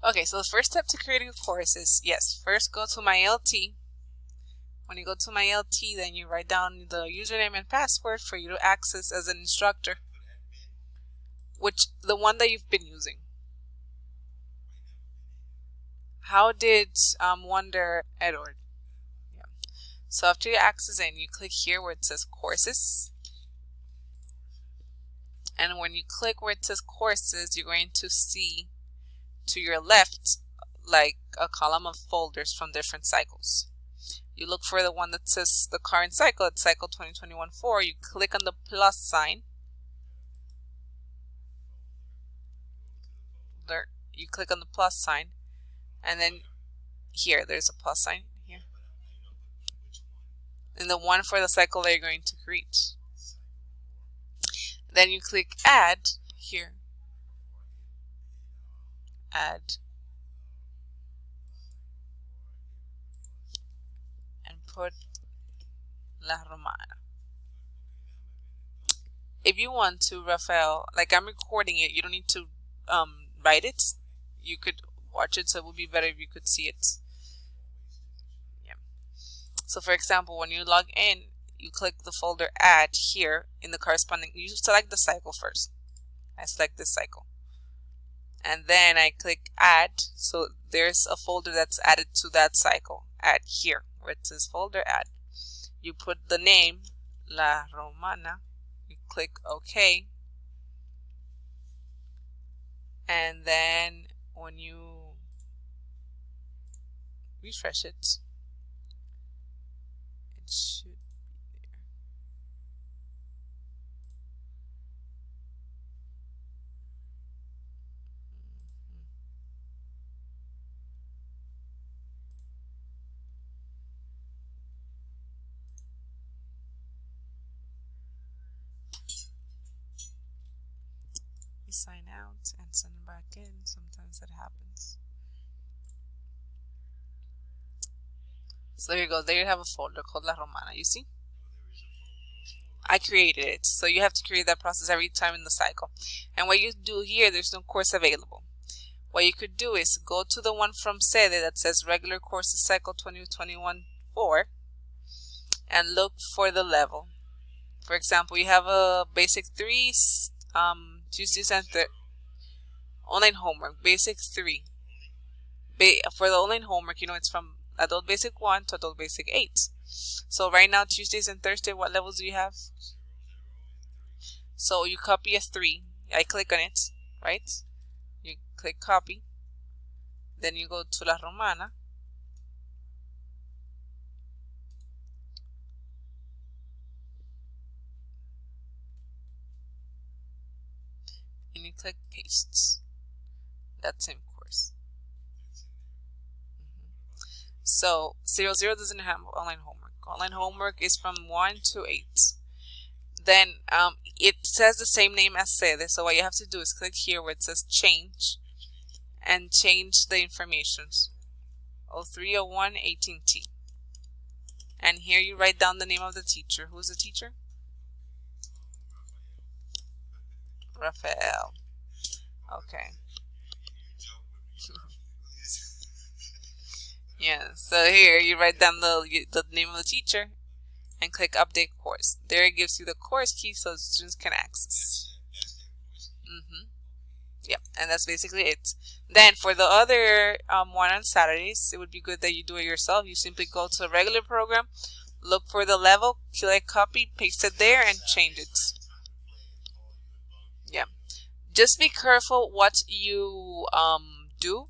Okay, so the first step to creating a course is, yes, first go to my LT. When you go to my LT, then you write down the username and password for you to access as an instructor, which the one that you've been using. How did Wonder Edward? Yeah. So after you access in, you click here where it says courses. And when you click where it says courses, you're going to see to your left like a column of folders from different cycles. You look for the one that says the current cycle, it's cycle 2021-4. You click on the plus sign. There, you click on the plus sign, and then here there's a plus sign here. And the one for the cycle that you're going to create. Then you click add here. Add. And put La Romana. If you want to, Rafael, like I'm recording it, you don't need to write it. You could watch it, so it would be better if you could see it. Yeah. So for example, when you log in, you click the folder add here in the corresponding, you select the cycle first. I select this cycle. And then I click add, so there's a folder that's added to that cycle. Add here, where it says folder add. You put the name, La Romana, you click OK. And then when you refresh it, it should be there. You sign out and send it back in. Sometimes that happens. So there you go. There you have a folder called La Romana. You see? I created it. So you have to create that process every time in the cycle. And what you do here, there's no course available. What you could do is go to the one from Sede that says regular courses cycle 2021-4 and look for the level. For example, you have a basic 3, Tuesdays and online homework, basic 3. For the online homework, you know, it's from adult basic 1 to adult basic 8. So right now, Tuesdays and Thursday, what levels do you have? So you copy a 3. I click on it, right? You click copy. Then you go to La Romana. And you click paste. That same course. So 00 doesn't have online homework. Online homework is from 1 to 8. Then it says the same name as Sede. So what you have to do is click here where it says change and change the information. 0301 18T. And here you write down the name of the teacher. Who's the teacher? Rafael. Okay. Yeah, so here you write down the name of the teacher and click update course. There it gives you the course key so the students can access. Yep, and that's basically it. Then for the other one on Saturdays, it would be good that you do it yourself. You simply go to the regular program, look for the level, click copy, paste it there, and change it. Yeah. Just be careful what you do